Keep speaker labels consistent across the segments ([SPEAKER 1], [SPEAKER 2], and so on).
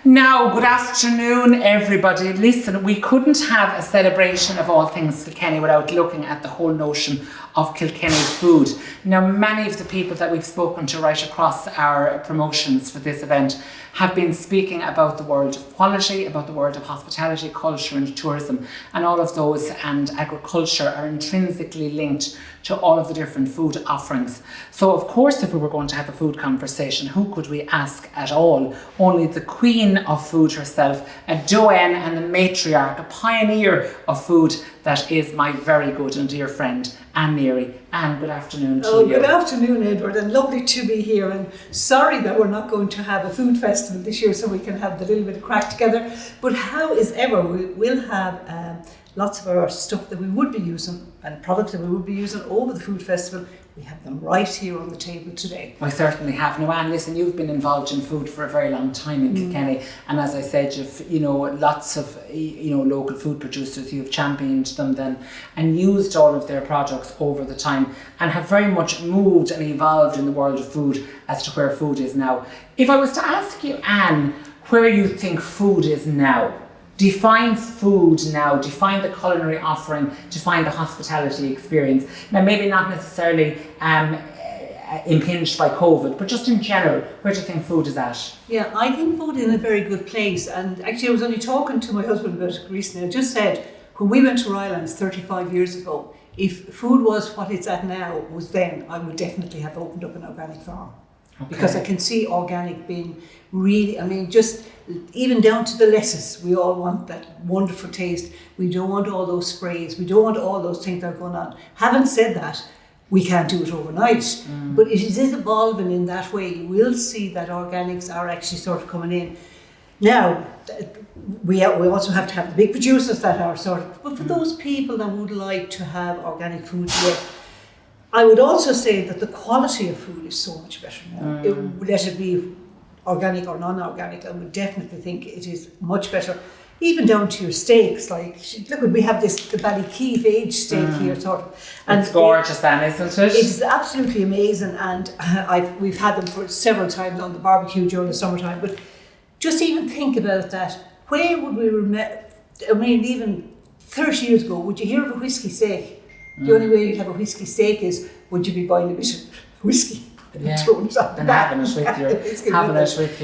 [SPEAKER 1] Now, good afternoon, everybody. Listen, we couldn't have a celebration of all things Kilkenny without looking at the whole notion of Kilkenny food. Now, many of the people that we've spoken to right across our promotions for this event have been speaking about the world of quality, about the world of hospitality, culture and tourism, and all of those, and agriculture are intrinsically linked to all of the different food offerings. So of course, if we were going to have a food conversation, who could we ask at all? Only the queen of food herself, a Joan and the matriarch, a pioneer of food, that is my very good and dear friend, Neary. And good afternoon to you.
[SPEAKER 2] Good afternoon, Edward, and lovely to be here. And sorry that we're not going to have a food festival this year so we can have the little bit of crack together. But how is ever, we will have lots of our stuff that we would be using and products that we would be using over the food festival. We have them right here on the table today.
[SPEAKER 1] I certainly have. Now, Anne, listen, you've been involved in food for a very long time in Kilkenny, and as I said, you've lots of local food producers. You've championed them then and used all of their products over the time, and have very much moved and evolved in the world of food as to where food is now. If I was to ask you, Anne, where you think food is now. Define food now, define the culinary offering, define the hospitality experience. Now, maybe not necessarily impinged by COVID, but just in general, where do you think food is at?
[SPEAKER 2] Yeah, I think food is in a very good place. And actually, I was only talking to my husband about it recently. I just said, when we went to Ireland 35 years ago, if food was what it's at now, was then, I would definitely have opened up an organic farm. Okay. Because I can see organic being really, just even down to the lettuce, we all want that wonderful taste. We don't want all those sprays. We don't want all those things that are going on. Having said that, we can't do it overnight. But it is evolving in that way. You will see that organics are actually sort of coming in. Now, we also have to have the big producers that are sort of, but for those people that would like to have organic food, yes, I would also say that the quality of food is so much better now. Let it be organic or non-organic, I would definitely think it is much better. Even down to your steaks, like, look, we have the Ballykeefe aged steak here, sort of.
[SPEAKER 1] And it's gorgeous then, isn't it?
[SPEAKER 2] It is absolutely amazing, and we've had them for several times on the barbecue during the summertime. But just even think about that. Where would we even 30 years ago, would you hear of a whiskey steak? The only way you'd have a whiskey steak is, would you be buying a bit of whiskey and throwing it on the back?
[SPEAKER 1] Having it with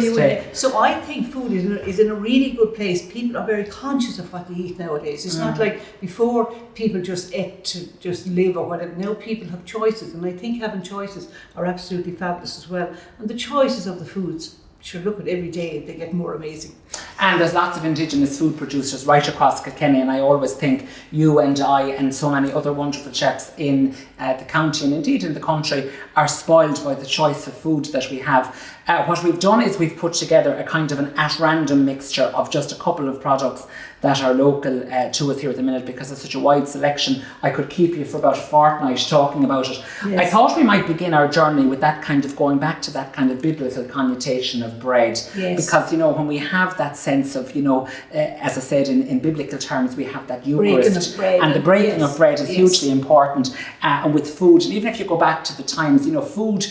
[SPEAKER 1] your steak.
[SPEAKER 2] So I think food is in a really good place. People are very conscious of what they eat nowadays. It's not like before people just ate to just live or whatever. Now people have choices, and I think having choices are absolutely fabulous as well. And the choices of the foods, sure, look at every day they get more amazing.
[SPEAKER 1] And there's lots of indigenous food producers right across Kilkenny, and I always think you and I and so many other wonderful chefs in the county and indeed in the country are spoiled by the choice of food that we have. What we've done is we've put together a kind of an at-random mixture of just a couple of products that are local to us here at the minute, because there's such a wide selection. I could keep you for about a fortnight talking about it. Yes. I thought we might begin our journey with that kind of going back to that kind of biblical connotation of bread.
[SPEAKER 2] Yes.
[SPEAKER 1] Because, when we have that sense of, as I said, in biblical terms, we have that Eucharist. And the breaking of bread is hugely important. And with food, and even if you go back to the times, food,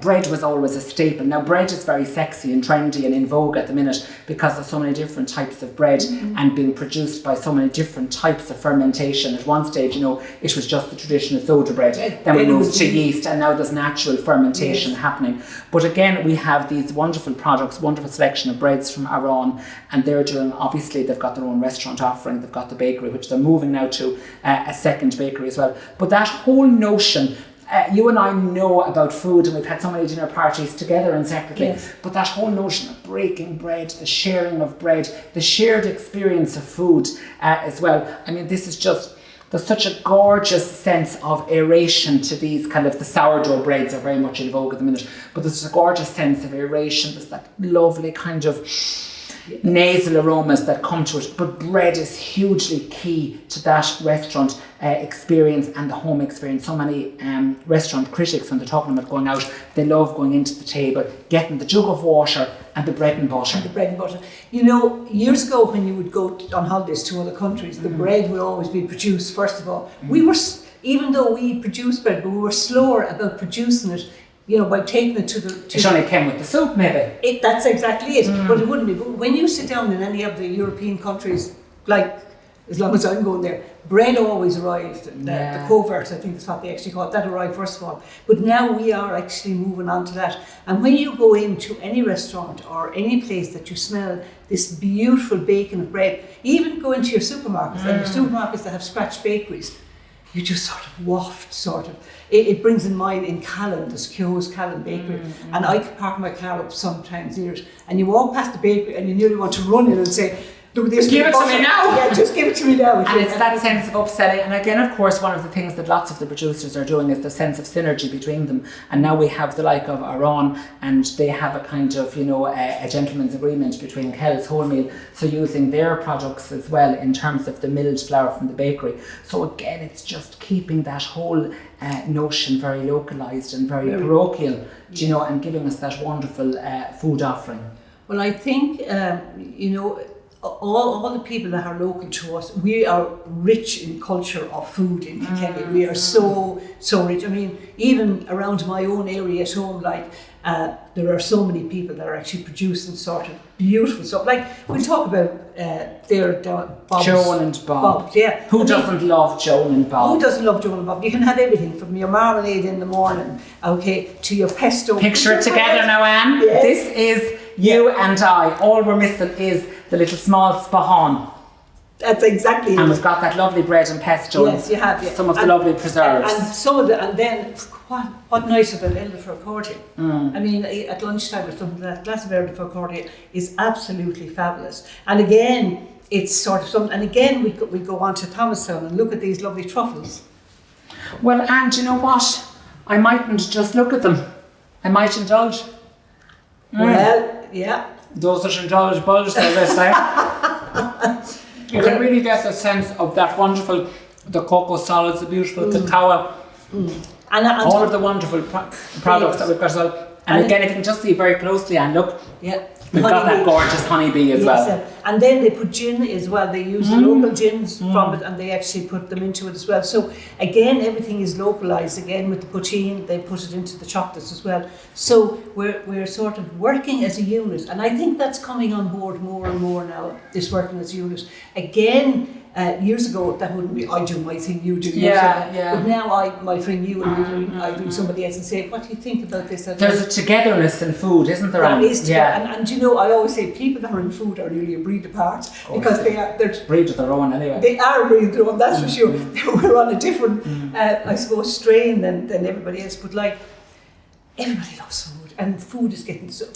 [SPEAKER 1] bread was always a staple. Now, bread is very sexy and trendy and in vogue at the minute because there's so many different types of bread and being produced by so many different types of fermentation. At one stage, it was just the traditional soda bread. Then we moved to yeast, and now there's natural fermentation happening. But again, we have these wonderful products, wonderful selection of breads from Arán, and they're doing, obviously, they've got their own restaurant offering, they've got the bakery, which they're moving now to a second bakery as well. But that whole notion, you and I know about food, and we've had so many dinner parties together and separately, but that whole notion of breaking bread, the sharing of bread, the shared experience of food as well. This is just, there's such a gorgeous sense of aeration to these kind of, the sourdough breads are very much in vogue at the minute, but there's a gorgeous sense of aeration. There's that lovely kind of nasal aromas that come to it, but bread is hugely key to that restaurant experience and the home experience. So many restaurant critics, when they're talking about going out, they love going into the table, getting the jug of water and the bread and butter. Years ago when you would go on holidays to other countries, the bread would always be produced first of all. We were, even though we produced bread, but we were slower about producing it
[SPEAKER 2] by taking it to the...
[SPEAKER 1] It only came with the soup, maybe.
[SPEAKER 2] That's exactly it, but it wouldn't be. But when you sit down in any of the European countries, like, as long as I'm going there, bread always arrived. The coverts, I think is what they actually call it, that arrived first of all. But now we are actually moving on to that. And when you go into any restaurant or any place that you smell this beautiful baking of bread, even go into your supermarkets, and the supermarkets that have scratch bakeries, you just sort of waft, It brings in mind in Callan, there's Keogh's Callan Bakery, and I could park my car up sometimes here, and you walk past the bakery and you nearly want to run in and say, give it to me now. Yeah, just give it to me now.
[SPEAKER 1] And it's that sense of upselling. And again, of course, one of the things that lots of the producers are doing is the sense of synergy between them. And now we have the like of Arán, and they have a kind of, a gentleman's agreement between Kells Wholemeal, so using their products as well in terms of the milled flour from the bakery. So again, it's just keeping that whole notion very localised and very parochial, and giving us that wonderful food offering.
[SPEAKER 2] Well, I think, all the people that are local to us, we are rich in culture of food in Kilkenny. We are so rich. I mean, even around my own area at home, there are so many people that are actually producing sort of beautiful stuff. Like, we'll talk about Bob's.
[SPEAKER 1] Joan and Bob.
[SPEAKER 2] Yeah.
[SPEAKER 1] Who doesn't love Joan and Bob?
[SPEAKER 2] Who doesn't love Joan and Bob? You can have everything from your marmalade in the morning, to your pesto.
[SPEAKER 1] Picture it together now, Anne.
[SPEAKER 2] Yes.
[SPEAKER 1] This is you and I. All we're missing is the little small spahan.
[SPEAKER 2] That's exactly it.
[SPEAKER 1] And we've got that lovely bread and pesto.
[SPEAKER 2] Yes, you have. Yeah.
[SPEAKER 1] Some of the lovely preserves.
[SPEAKER 2] And then what nicer than elderflower cordial? I mean, at lunchtime or something, that glass of elderflower cordial is absolutely fabulous. And again, it's sort of something. And again, we go on to Thomastown and look at these lovely truffles.
[SPEAKER 1] Well, and you know what? I mightn't just look at them. I might indulge.
[SPEAKER 2] Well, yeah.
[SPEAKER 1] Those that indulge bulge, as they say. You can really get the sense of that wonderful, the cocoa solids, the beautiful cacao, and all of the wonderful products that we've got as well. And again, if you can just see very closely and look, we've got that gorgeous honeybee as well.
[SPEAKER 2] And then they put gin as well. They use the local gins from it, and they actually put them into it as well. So again, everything is localised. Again, with the poutine, they put it into the chocolates as well. So we're sort of working as a unit, and I think that's coming on board more and more now. This working as a unit. Again, years ago, that wouldn't be, I do my thing, you do your thing. But now I might ring you and I ring somebody else and say, what do you think about this?
[SPEAKER 1] There's a togetherness in food, isn't there?
[SPEAKER 2] There is, and I always say people that are in food are nearly a breed apart, because they're
[SPEAKER 1] breed of their own anyway.
[SPEAKER 2] They are a breed of their own, that's for sure. We're on a different, I suppose, strain than everybody else, but everybody loves food. And food is getting so,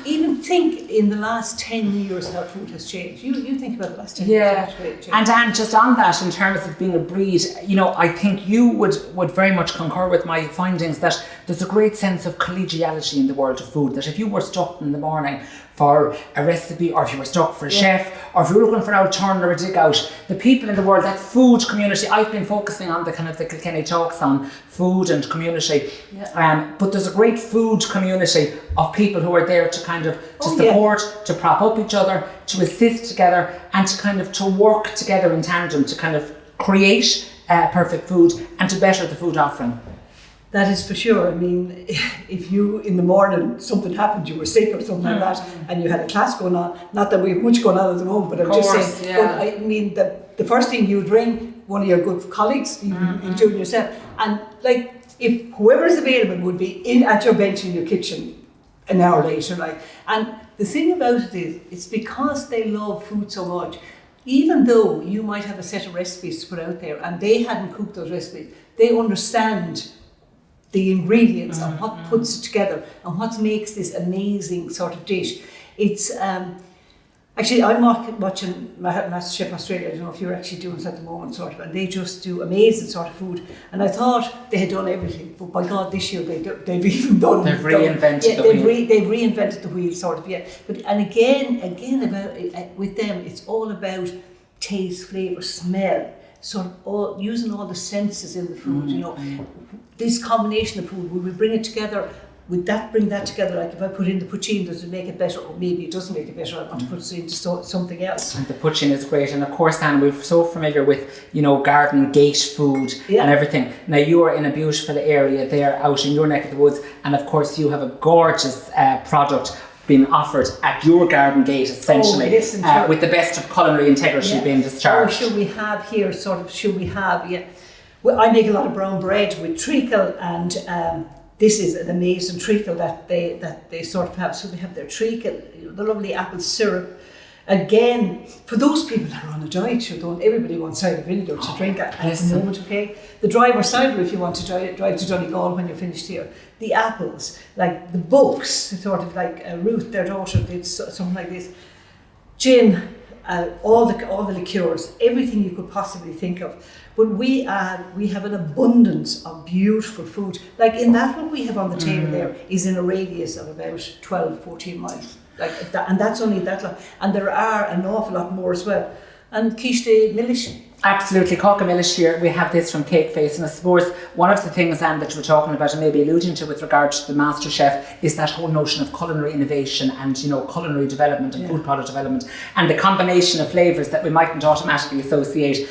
[SPEAKER 2] even think in the last 10 years how food has changed. You think about the last 10 years how food has changed.
[SPEAKER 1] And just on that, in terms of being a breed, I think you would very much concur with my findings that there's a great sense of collegiality in the world of food, that if you were stuck in the morning for a recipe, or if you were stuck for a chef, or if you were looking for an outturn or a dig out, the people in the world, that food community, I've been focusing on the kind of the Kilkenny talks on food and community, but there's a great food community of people who are there to kind of support, to prop up each other, to assist together, and to kind of to work together in tandem to kind of create perfect food and to better the food offering.
[SPEAKER 2] That is for sure. I mean, if you in the morning something happened, you were sick or something like that, and you had a class going on, not that we have much going on at the moment, but I'm just saying, but I mean, the first thing you'd ring one of your good colleagues, including yourself, and if whoever is available would be at your bench in your kitchen an hour later, and the thing about it is, it's because they love food so much. Even though you might have a set of recipes to put out there, and they hadn't cooked those recipes, they understand the ingredients and what puts it together and what makes this amazing sort of dish. It's actually, I'm watching MasterChef Australia. I don't know if you're actually doing it at the moment, sort of, and they just do amazing sort of food. And I thought they had done everything, but by God, this year they've even done.
[SPEAKER 1] They've reinvented the wheel.
[SPEAKER 2] They've reinvented the wheel, sort of, But again, about with them, it's all about taste, flavour, smell. Sort of using all the senses in the food, This combination of food, will we bring it together would that bring that together? Like if I put in the poutine, does it make it better? Or maybe it doesn't make it better. I want to put it into something else.
[SPEAKER 1] And the poutine is great. And of course, Anne, we're so familiar with, garden gate food and everything. Now, you are in a beautiful area there out in your neck of the woods. And of course, you have a gorgeous product being offered at your garden gate, essentially, with the best of culinary integrity being discharged.
[SPEAKER 2] Should we have here, well, I make a lot of brown bread with treacle, and this is an amazing treacle that they sort of have. So they have their treacle, the lovely apple syrup. Again, for those people that are on a diet, everybody wants cider vinegar to drink at the moment, okay? The driver cider, if you want to drive to Donegal when you're finished here. The apples, like the books, sort of like Ruth, their daughter, did something like this. Gin, all the liqueurs, everything you could possibly think of. But we have an abundance of beautiful food. Like in that one we have on the table there is in a radius of about 12, 14 miles. Like that, and that's only that long. And there are an awful lot more as well. And quiche de Milish.
[SPEAKER 1] Absolutely, Coca Milish here. We have this from CakeFace, and I suppose one of the things, Anne, that you were talking about and maybe alluding to with regard to the Master Chef is that whole notion of culinary innovation and culinary development and food product development, and the combination of flavours that we mightn't automatically associate.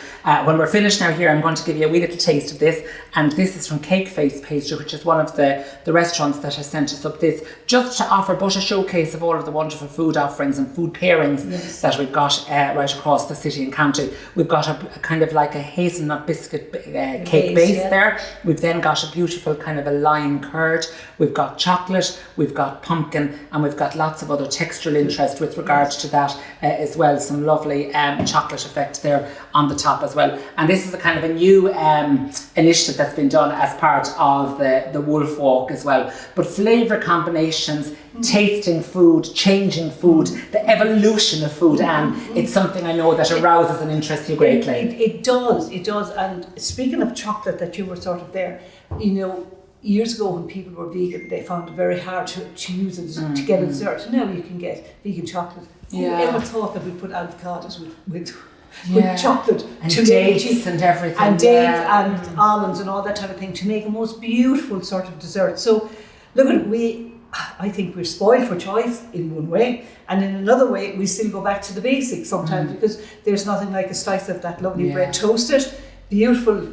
[SPEAKER 1] When we're finished now here, I'm going to give you a wee little taste of this, and this is from CakeFace Pastry, which is one of the restaurants that has sent us up this, just to offer but a showcase of all of the wonderful food offerings and food pairings that we've got right across the city and county. We've got a kind of like a hazelnut biscuit cake base there. We've then got a beautiful kind of a lime curd. We've got chocolate, we've got pumpkin, and we've got lots of other textural interest with regards to that as well. Some lovely chocolate effect there on the top as well. And this is a kind of a new initiative that's been done as part of the Wolf Walk as well. But flavour combinations, tasting food, changing food, the evolution of food, and it's something I know that arouses and interests you greatly.
[SPEAKER 2] It does. And speaking of chocolate that you were sort of there, years ago when people were vegan, they found it very hard to use it to get a dessert. Now you can get vegan chocolate. Who ever thought that we'd put avocados with chocolate
[SPEAKER 1] and dates and everything,
[SPEAKER 2] and dates and almonds and all that type of thing to make a most beautiful sort of dessert. So look at it, I think we're spoiled for choice in one way, and in another way we still go back to the basics sometimes, because there's nothing like a slice of that lovely bread toasted, beautiful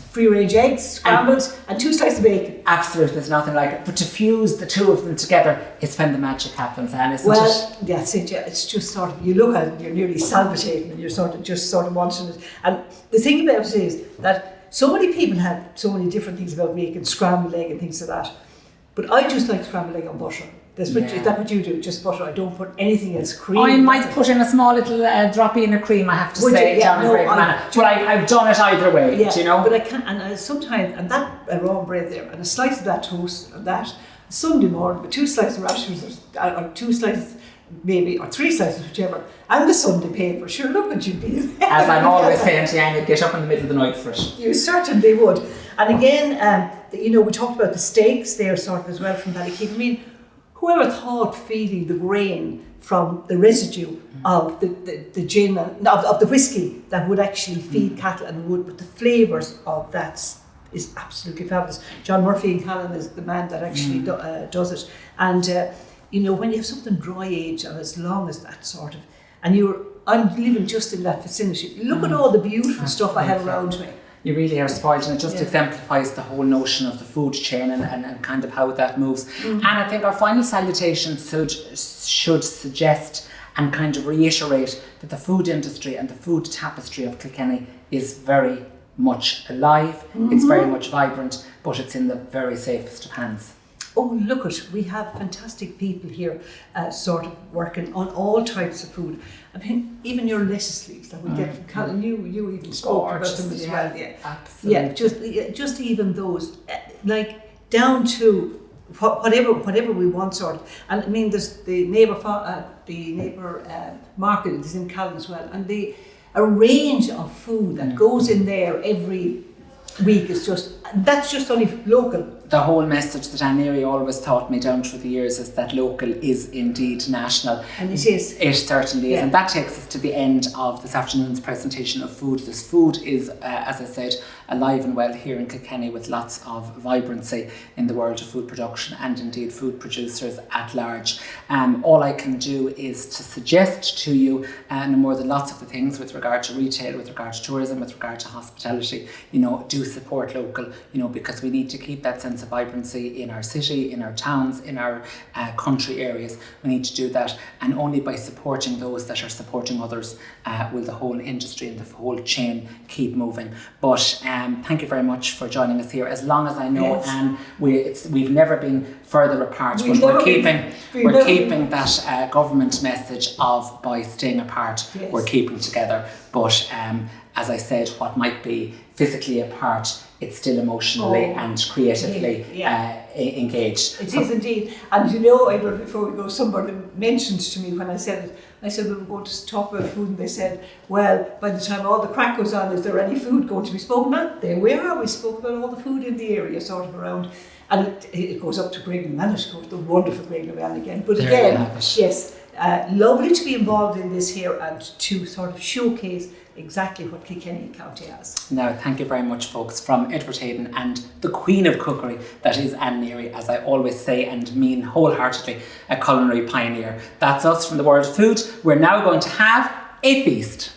[SPEAKER 2] free-range eggs scrambled, and 2 slices of bacon.
[SPEAKER 1] Absolutely, there's nothing like it. But to fuse the two of them together is when the magic happens, Anne, isn't it?
[SPEAKER 2] That's it. Yeah, it's just sort of, you look at it, you're nearly salivating, and you're sort of wanting it. And the thing about it is that so many people have so many different things about making scrambled egg and things like that. But I just like scrambled egg on butter. Is that what you do? Just butter? I don't put anything else. Cream.
[SPEAKER 1] I might put in a small little drop in of cream, I have to say, down in but I've done it either way,
[SPEAKER 2] But I can't, and sometimes, and that raw bread there, and a slice of that toast, and that Sunday morning with 2 slices of rashers, or 2 slices maybe, or 3 slices, whichever, and the Sunday paper. Sure, look what you'd be.
[SPEAKER 1] As I'm always saying to you, you'd get up in the middle of the night for it.
[SPEAKER 2] You certainly would. And again, we talked about the steaks there sort of as well from Ballykeefe. I mean, whoever thought feeding the grain from the residue of the gin, of the whiskey, that would actually feed cattle and wood, but the flavours of that is absolutely fabulous. John Murphy in Callan is the man that actually does it. And, when you have something dry aged and as long as that sort of, and I'm living just in that vicinity, look at all the beautiful stuff I have around me.
[SPEAKER 1] You really are spoiled, and it just exemplifies the whole notion of the food chain and kind of how that moves. And I think our final salutation should suggest and kind of reiterate that the food industry and the food tapestry of Kilkenny is very much alive, it's very much vibrant, but it's in the very safest of hands.
[SPEAKER 2] Oh, look at, we have fantastic people here sort of working on all types of food. I mean, even your lettuce leaves that we get from Callan, you even spoke about them as well. Yeah,
[SPEAKER 1] absolutely.
[SPEAKER 2] Yeah, just even those, like down to whatever we want sort of. And I mean, there's the neighbour market is in Callan as well, and a range of food that goes in there every week is that's just only local
[SPEAKER 1] the whole message that Neary always taught me down through the years is that local is indeed national.
[SPEAKER 2] And it is.
[SPEAKER 1] It certainly is. And that takes us to the end of this afternoon's presentation of food. This food is, as I said, alive and well here in Kilkenny, with lots of vibrancy in the world of food production and indeed food producers at large. All I can do is to suggest to you, no more than lots of the things with regard to retail, with regard to tourism, with regard to hospitality, do support local, because we need to keep that sense of vibrancy in our city, in our towns, in our country areas. We need to do that, and only by supporting those that are supporting others will the whole industry and the whole chain keep moving. But thank you very much for joining us here. As long as I know, Anne, we've never been further apart, but we're keeping that government message of by staying apart, we're keeping together. But as I said, what might be physically apart, it's still emotionally and creatively engaged.
[SPEAKER 2] It is indeed. And Edward, before we go, somebody mentioned to me when I said it, we were going to talk about food, and they said, well, by the time all the crack goes on, is there any food going to be spoken about? There we are. We spoke about all the food in the area sort of around. And it goes up to Greg and it goes the wonderful Greg and again. But again, yes, lovely to be involved in this here and to sort of showcase exactly what Kilkenny County has.
[SPEAKER 1] Now, thank you very much, folks, from Edward Hayden and the queen of cookery, that is Anne Neary, as I always say and mean wholeheartedly, a culinary pioneer. That's us from the world of food. We're now going to have a feast.